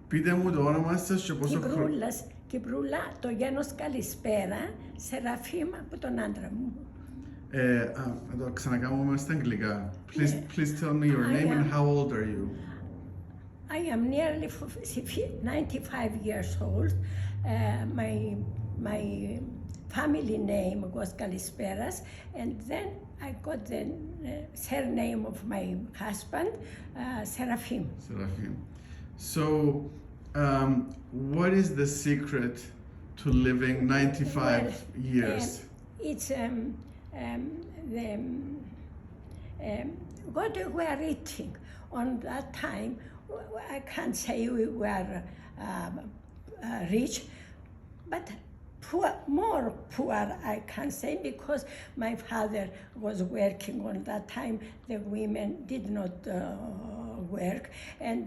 Πείτε μου το όνομά σας και πόσο χρόνο. Kyproulla, το γένος καλησπέρα, Seraphim από τον άντρα μου. Να το ξανακάμουμε στα αγγλικά. Please tell me your name and how old are you? I am nearly 95 years old. My family name was Kalisperas, and then I got the surname of my husband, Seraphim. Seraphim. So, what is the secret to living 95 years? It's what we were eating. On that time, I can't say we were rich, but poor, more poor I can say, because my father was working on that time. The women did not work, and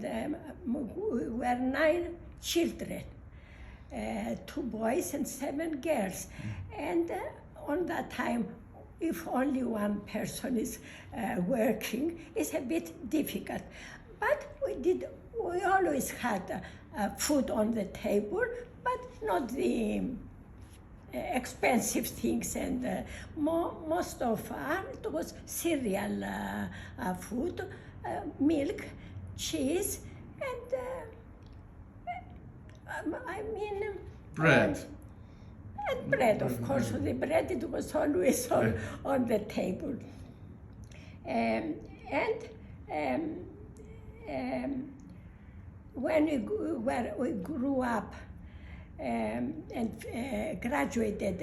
we were 9 children, 2 boys and 7 girls. And on that time, if only one person is working, it's a bit difficult. But we always had food on the table, but not the expensive things, and most of it was cereal food, milk, cheese, and Bread. And bread, of course. The bread, it was always on the table. When we grew up and graduated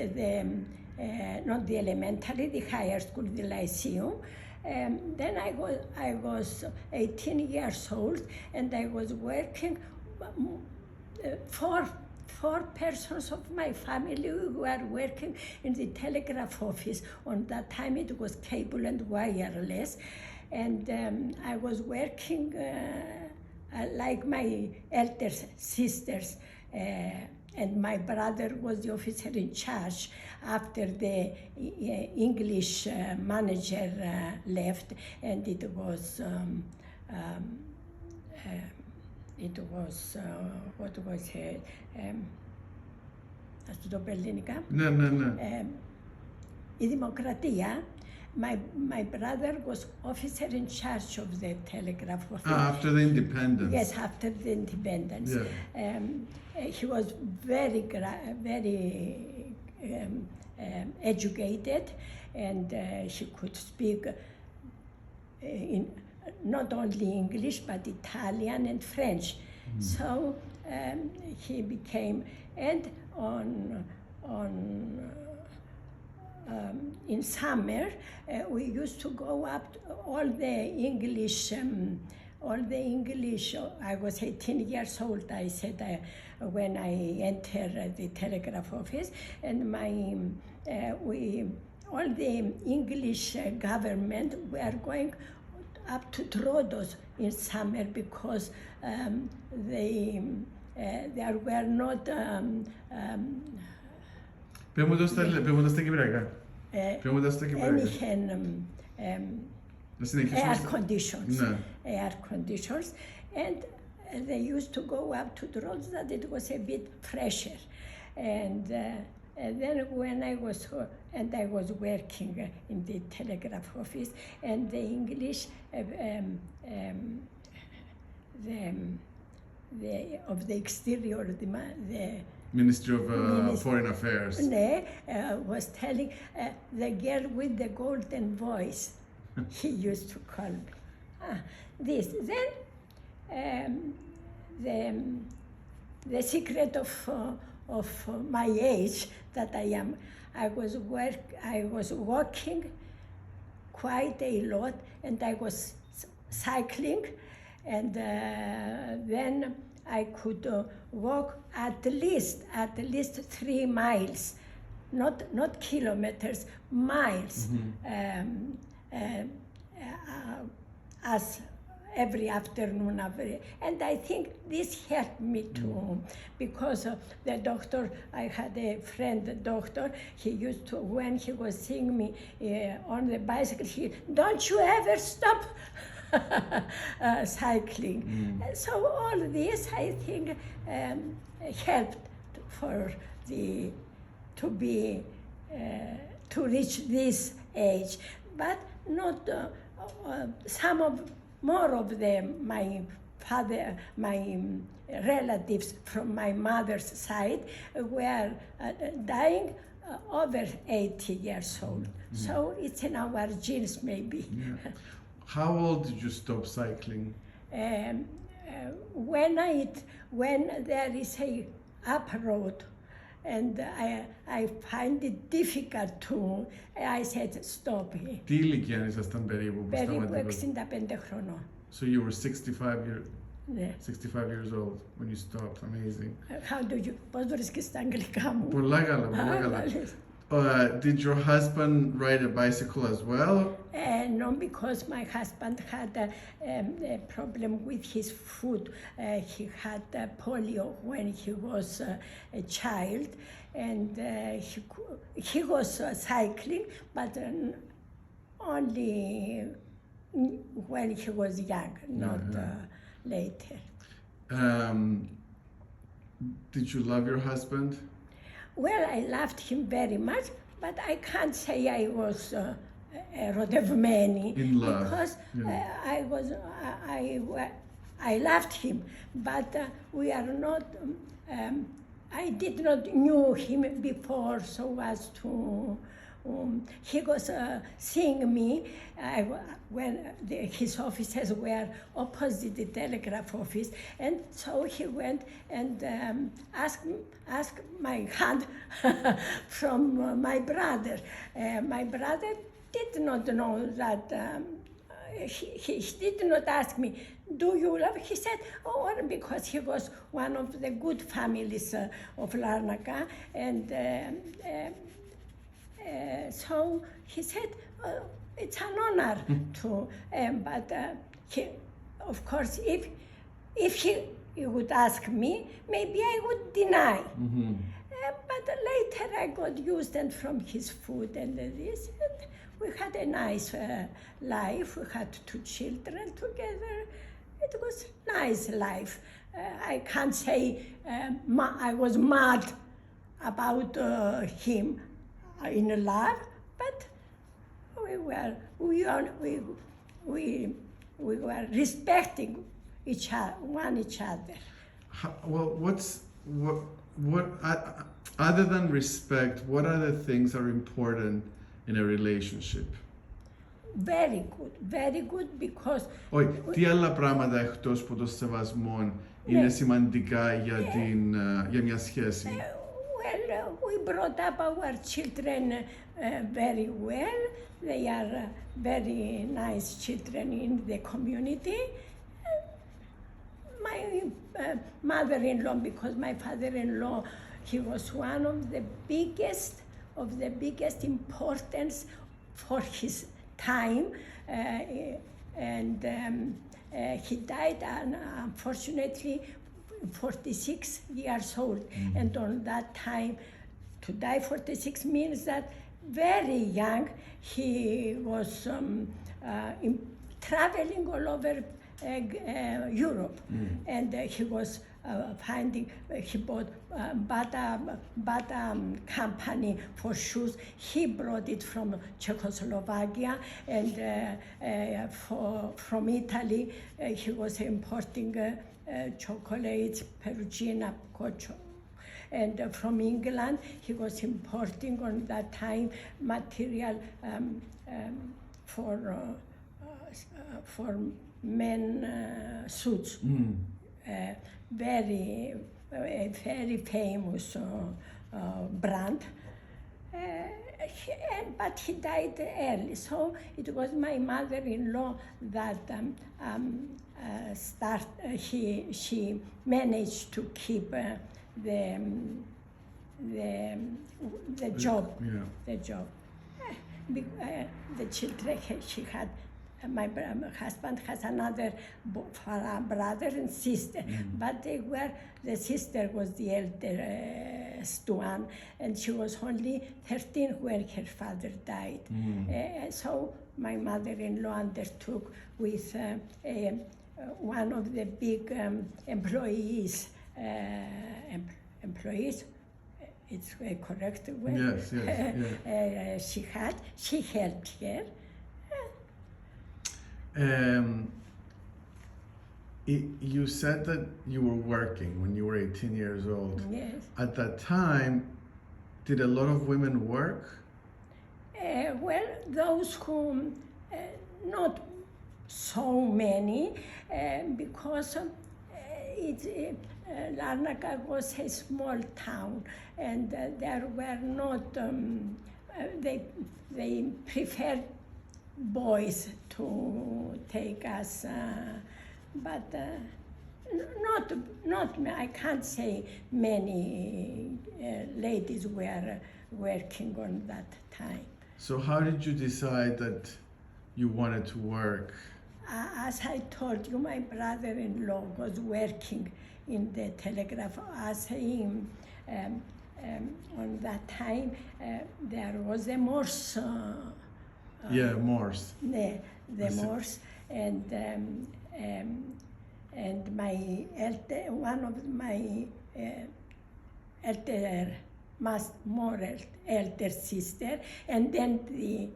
not the elementary, the higher school, the Lyceum, then I was 18 years old, and I was working. Four persons of my family were working in the Telegraph office. On that time it was cable and wireless, and I was working like my elder sisters, and my brother was the officer in charge after the English manager left, and it was what was it? Ας το πω ελληνικά. Ναι. Η Δημοκρατία, my brother was officer in charge of the Telegraph office. After the independence. Yes, after the independence. Yeah. He was very educated, and he could speak in not only English but Italian and French. So he became, and in summer we used to go up to all the English. I was 18 years old, I said, when I entered the Telegraph office, and all the English government were going up to Troodos in summer, because there were not air conditions, and they used to go up to Troodos that it was a bit fresher, and then when I was working in the Telegraph office, and the English of the exterior, the Ministry of Foreign Affairs. Was telling the girl with the golden voice. He used to call me this. Then the secret of my age that I was walking quite a lot, and I was cycling, and then I could walk at least 3 miles, not kilometers, miles, as every afternoon, and I think this helped me too, because the doctor, I had a friend, the doctor, he used to, when he was seeing me on the bicycle, don't you ever stop cycling. So all this, I think, helped for to reach this age. But not more of them, my father, my relatives from my mother's side were dying over 80 years old. So it's in our genes maybe. Yeah. How old did you stop cycling? When there is a up road and I find it difficult to, I said stop here. Τι ηλικία ήσασταν περίπου που Περίπου σταματήκατε? 65 χρονών. So you were 65 Ναι. 65 years old when you stopped. Amazing. How do you, πώς βρίσκεις στα αγγλικά μου? Πολλά καλά, πολλά καλά. Did your husband ride a bicycle as well? No, because my husband had a problem with his foot. He had polio when he was a child, and he was cycling, but only when he was young, not later. Did you love your husband? Well, I loved him very much, but I can't say I was erotivμένη. In love. Because I loved him, but we are not. I did not knew him before, so as to. He was seeing me when his offices were opposite the Telegraph office, and so he went and asked my hand from my brother. My brother did not know that. He did not ask me, do you love? He said, oh, because he was one of the good families of Larnaca, and. So he said, it's an honor to, but he, of course, if he would ask me, maybe I would deny. But later I got used and from his food and this, and we had a nice life. We had 2 children together. It was nice life. I can't say I was mad about him. In love, but we were respecting each other. Well, what other than respect, what other things are important in a relationship? Very good because. Όχι, τι άλλα πράγματα εκτός από το σεβασμό είναι σημαντικά για μια σχέση? Well, we brought up our children very well. They are very nice children in the community. My mother-in-law, because my father-in-law, he was one of the biggest importance for his time, and he died unfortunately 46 years old, and on that time, to die 46 means that very young he was traveling all over Europe, and he was he bought BATA company for shoes. He brought it from Czechoslovakia, and from Italy he was importing chocolates, Perugina, Cocho. And from England, he was importing on that time material for men suits. Very famous brand. But he died early, so it was my mother-in-law that she managed to keep the job. The job. The children she had. My husband has another brother and sister, but the sister was the eldest one, and she was only 13 when her father died. So my mother-in-law undertook with one of the big employees. Employees, it's a correct word. Yes, yes, She helped her. You said that you were working when you were 18 years old. Yes. At that time, did a lot of women work? Well, those who, not so many, because Larnaca was a small town, and there were not, they preferred boys to take us, but not, I can't say many ladies were working on that time. So how did you decide that you wanted to work? As I told you, my brother-in-law was working in the Telegraph as on that time there was a Morse. Morse. The Morse, and one of my elder sister, and then the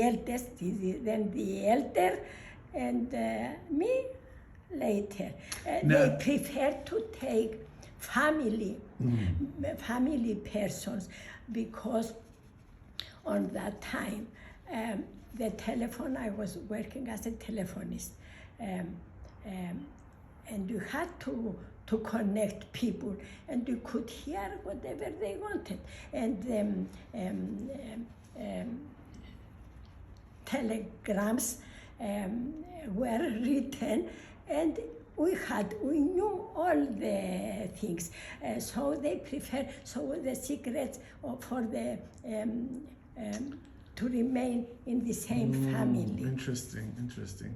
eldest, then the elder, and me later. They prefer to take family persons, because on that time the telephone, I was working as a telephonist, and you had to connect people, and you could hear whatever they wanted, and telegrams were written, and we knew all the things, so they prefer, so the secrets for the to remain in the same family. Interesting.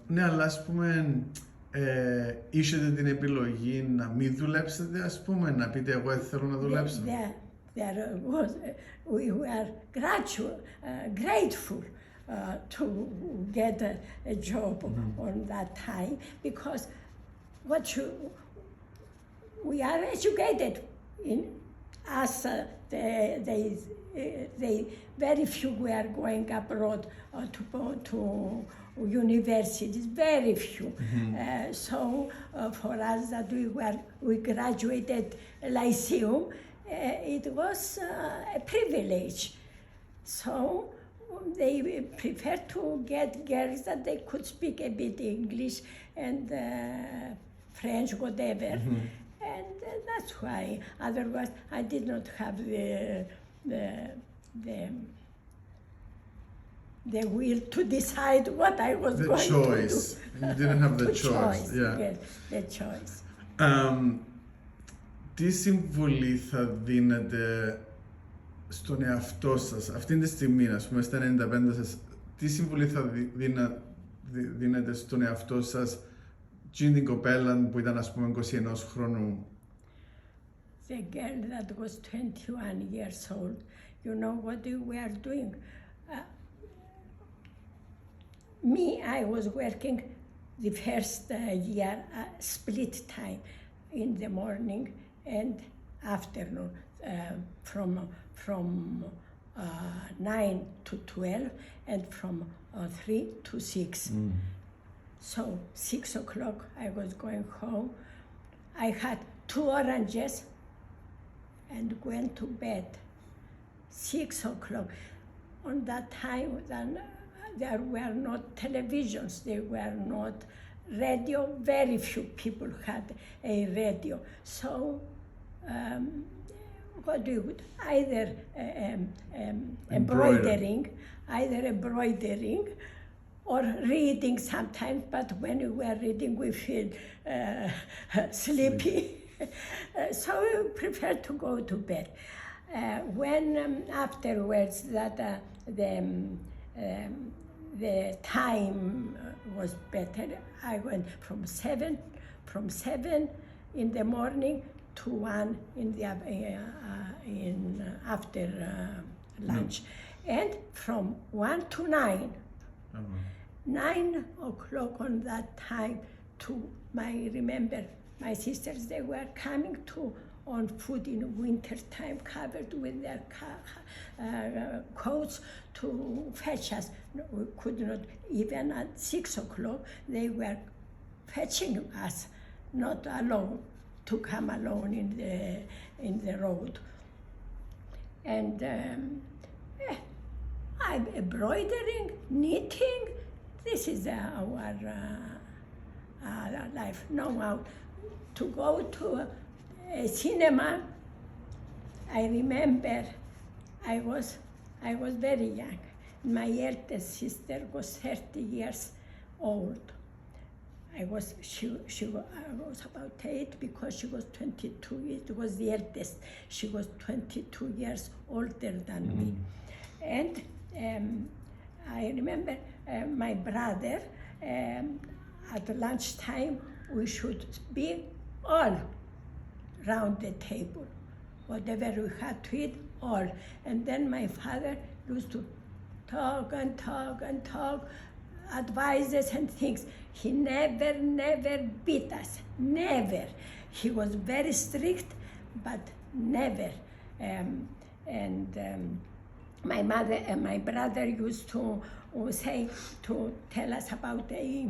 Ναι, αλλά ας πούμε, είχατε την επιλογή να μην δουλέψετε, ας πούμε, να πείτε εγώ δεν θέλω να δουλέψω. We were grateful to get a job on that time, because we are educated as they very few were going abroad to universities, very few. So for us that we graduated Lyceum, it was a privilege. So they preferred to get girls that they could speak a bit English and French, whatever. And that's why. Otherwise, I did not have the will to decide what I was going choice. to do. You didn't have the choice. Yeah. Yes, the choice. Τι συμβουλή θα δίνετε στον εαυτό σας αυτή τη στιγμή, ας πούμε, στα 95 σας, τι συμβουλή θα δίνετε στον εαυτό σας, την κοπέλα που ήταν, ας πούμε, 21 χρόνου? The girl that was 21 years old, you know what we were doing? I was working the first year split time in the morning and afternoon, from 9 to 12 and from 3 to 6. So 6 o'clock I was going home. I had 2 oranges and went to bed. 6 o'clock. On that time, then, there were not televisions, there were not radio. Very few people had a radio. So what do you do? Either embroidering or reading sometimes, but when we were reading we feel sleepy. So we prefer to go to bed. When afterwards that the time was better, I went from 7 in the morning to 1 in the after lunch, And from 1 to 9, 9 o'clock on that time remember, my sisters, they were coming on foot in winter time, covered with their coats to fetch us. We could not, even at 6 o'clock, they were fetching us, not alone, to come alone in the road. And I'm embroidering, knitting. This is our life. Now, to go to a cinema, I remember I was very young. My eldest sister was 30 years old. She was about 8 because she was 22. It was the eldest. She was 22 years older than me. And I remember my brother, at lunchtime, we should be all round the table. Whatever we had to eat, all. And then my father used to talk and talk and talk, advices and things. He never beat us, never. He was very strict, but never. My mother and my brother used to tell us about a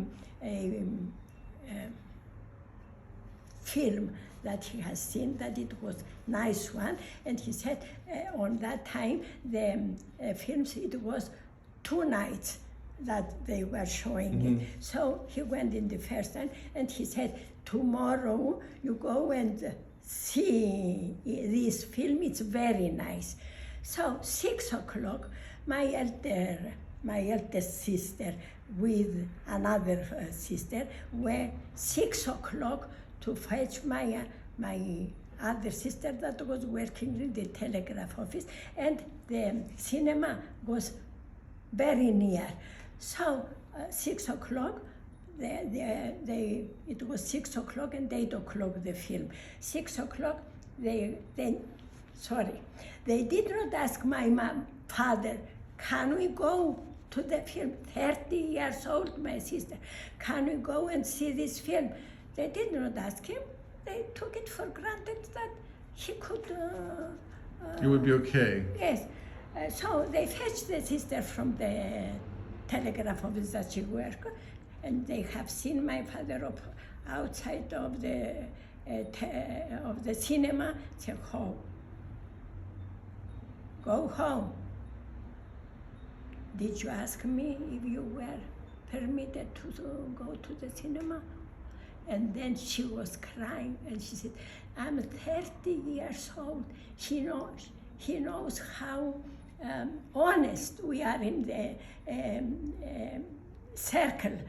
film that he has seen, that it was nice one, and he said on that time the films, it was 2 nights that they were showing it. So he went in the first time and he said, tomorrow you go and see this film, it's very nice. So 6 o'clock, my eldest sister with another sister were 6 o'clock to fetch my other sister that was working in the Telegraph office, and the cinema was very near. So 6 o'clock, it was 6 o'clock and 8 o'clock the film. 6 o'clock, they did not ask my father, can we go to the film? 30 years old, my sister, can we go and see this film? They did not ask him. They took it for granted that he could... it would be okay. Yes. So they fetched the sister from the Telegraph office that she worked, and they have seen my father outside of the cinema. Say, home. Go home. Did you ask me if you were permitted to go to the cinema? And then she was crying, and she said, I'm 30 years old. He knows how honest we are in the circle.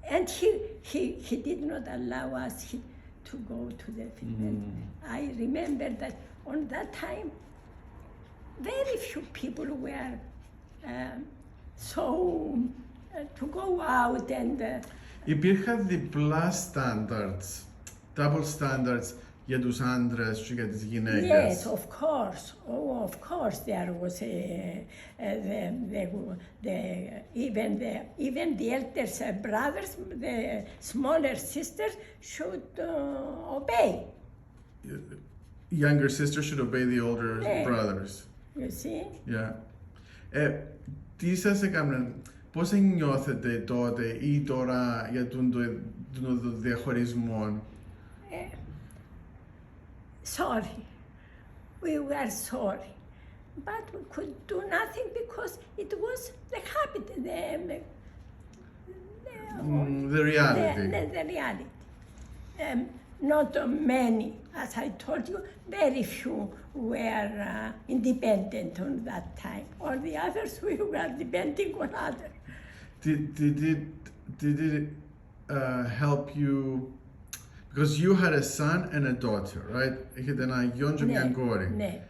And he did not allow us to go to the film. I remember that on that time, very few people were to go out and... Υπήρχαν διπλά standards, double standards για τους άντρες και για τις γυναίκες. Yes, of course. Oh, of course, there was even the elder brothers, the smaller sisters should obey. Younger sisters should obey the older brothers. You see? Yeah. Τι σας έκαναν, πώς νιώθετε τότε ή τώρα για τον διαχωρισμό? Sorry. We were sorry. But we could do nothing because it was the habit, The reality. The reality. Not many, as I told you, very few were independent on that time. All the others, we were depending on others. Did it help you, because you had a son and a daughter, right? Έχετε ένα γιο και μια κόρη. Ναι.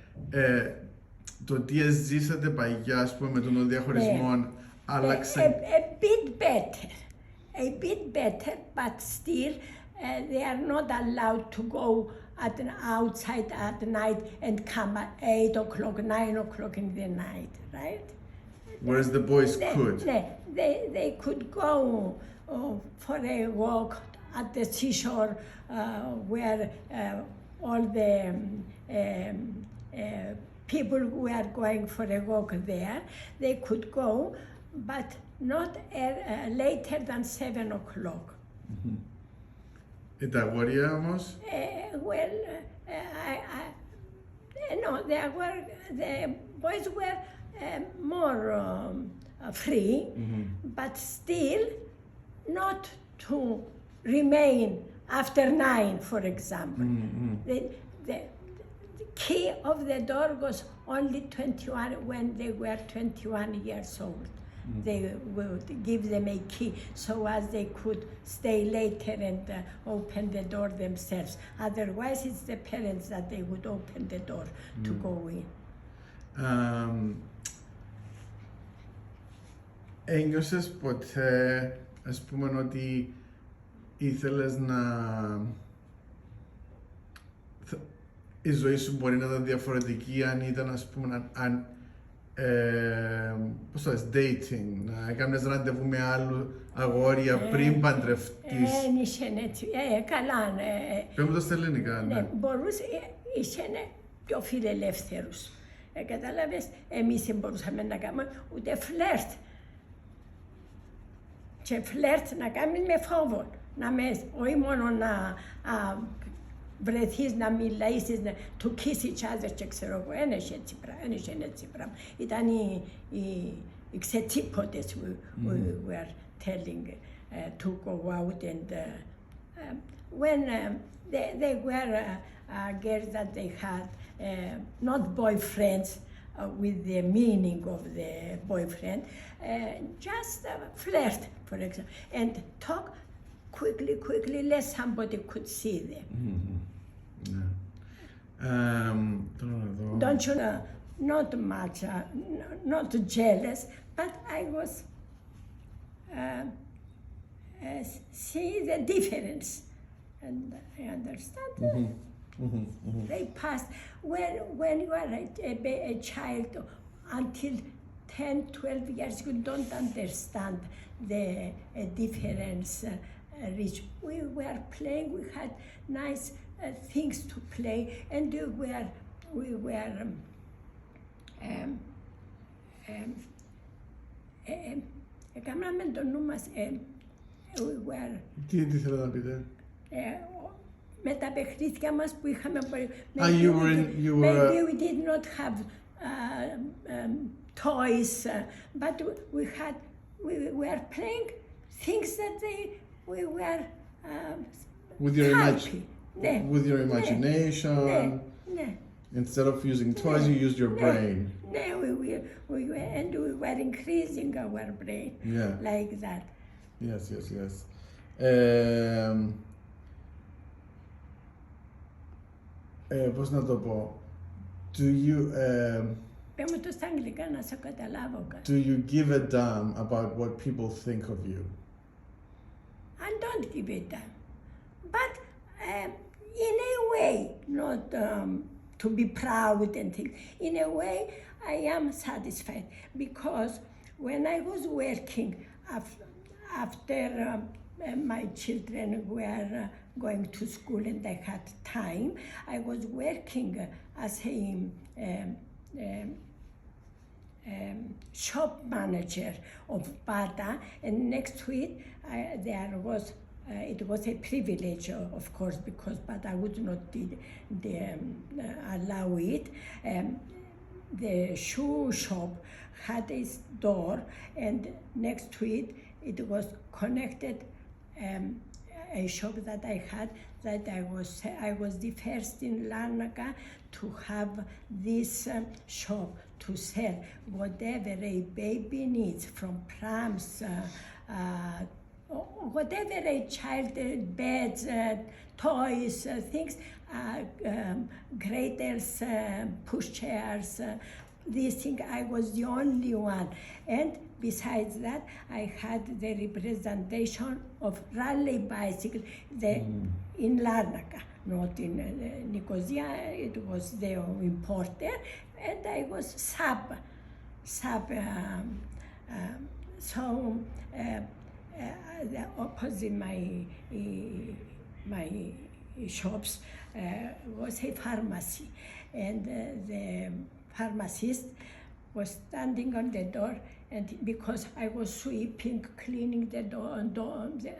Το τι ζήσατε παγιά, ας πούμε, με τον διαχωρισμό, άλλαξε. A bit better, but still they are not allowed to go outside at night and come at 8 o'clock, 9 o'clock in the night, right? Whereas the boys could. They could go for a walk at the seashore where all the people who are going for a walk there, they could go, but not later than 7 o'clock. Τα αγόρια όμως? No, the boys were more free, but still not to remain after 9, for example. The key of the door was only 21 when they were 21 years old. They would give them a key so as they could stay later and open the door themselves. Otherwise, it's the parents that they would open the door to go in. Ένιωσες ποτέ, ας πούμε, ότι ήθελες να... η ζωή σου μπορεί να ήταν διαφορετική αν ήταν, ας πούμε, πώς το λες, dating, να έκανες ραντεβού με άλλου αγόρια πριν παντρευτείς? Είχε έτσι, καλά, ναι. Πες μου το στα ελληνικά, ναι. Μπορούσε, είχε πιο φιλελεύθερους. Κατάλαβες, εμείς δεν μπορούσαμε να κάνουμε ούτε φλερτ. Και φλερτ να κάνεις με φόβο, όχι μόνο να βρεθείς να μιλήσεις, to kiss each other και ξέρω εγώ, δεν είχε έτσι πράγμα. Ήταν οι ξετίποτες we were telling to go out and when they were girls that they had not boyfriends with the meaning of the boyfriend, just flirt, for example, and talk quickly, lest somebody could see them. Don't you know, not much, not jealous, but I was see the difference, and I understand. They passed. When you are a child, until 10, 12 years, you don't understand the difference. We were playing, we had nice things to play, and we were έκαναμε το νου μας, we were... Τι ήθελα να πείτε? Με τα παιχνίδια μας που είχαμε, maybe we did not have toys, but we were playing things that we were with your imagination. Instead of using toys, you used your brain. We were increasing our brain like that. Yes. Πώς να το πω? Do you... Πες μου το στα αγγλικά να σε καταλάβω. Do you give a damn about what people think of you? I don't give a damn. But in a way, not to be proud and things. In a way, I am satisfied because when I was working after my children were going to school and I had time, I was working as a shop manager of BATA, and next to it it was a privilege, of course, because BATA would not allow it. The shoe shop had its door, and next to it was connected a shop that I had, that I was the first in Larnaca to have this shop to sell whatever a baby needs, from prams, whatever a child, beds, toys, things, graters, pushchairs, this thing, I was the only one. And besides that, I had the representation of Raleigh bicycle in Larnaca, not in Nicosia. It was the importer, and I was sub. The opposite my shops was a pharmacy, and the pharmacist was standing on the door, and because I was sweeping, cleaning the door,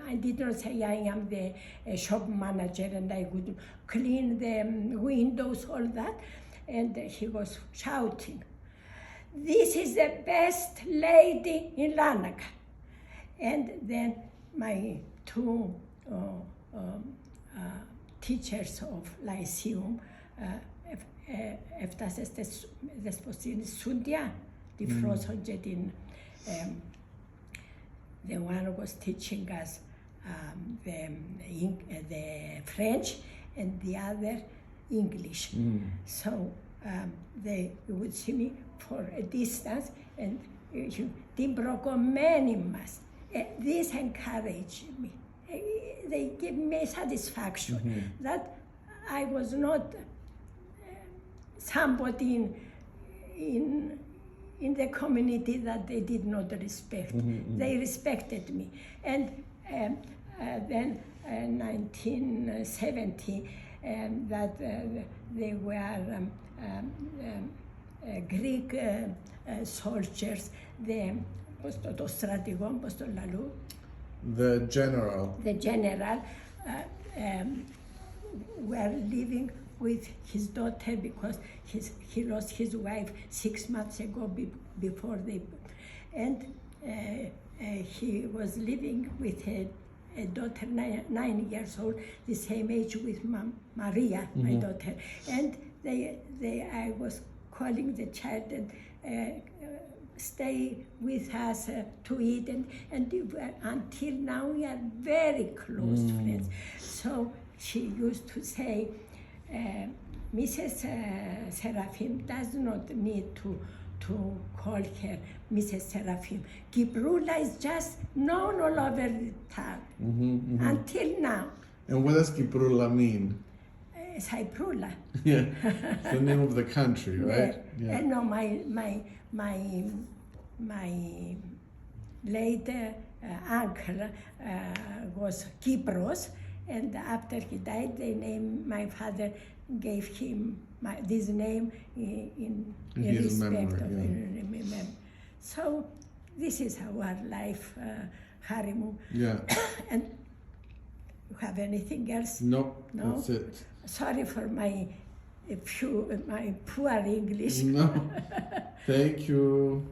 I did not say I am the shop manager and I would clean the windows, all that, and he was shouting, "This is the best lady in Larnaca." And then my two teachers of Lyceum, έφτασε στην Σούντια, τη Φρόσοντζε, the one was teaching us the French and the other English. So they would see me for a distance and την προκομμένη μας. This encouraged me. They gave me satisfaction that I was not somebody in the community that they did not respect. They respected me. And then 1970, that they were Greek soldiers, το στρατηγό, πώς το λαλούν. The general. The general were living with his daughter because he lost his wife 6 months ago before they, and he was living with a daughter 9 years old, the same age with Maria, my daughter, and I was calling the child and stay with us to eat, and until now we are very close friends. So she used to say, Mrs. Seraphim does not need to call her Mrs. Seraphim. Kyproulla is just known all over the town until now. And what does Kyproulla mean? Cyprus. Yeah, it's the name of the country, right? Yeah. No, my late uncle was Kypros, and after he died, my father gave him this name in his respect memory, of him. So this is our life, Harimu. Yeah. And you have anything else? No, No? that's it. Sorry for my poor English. No, thank you.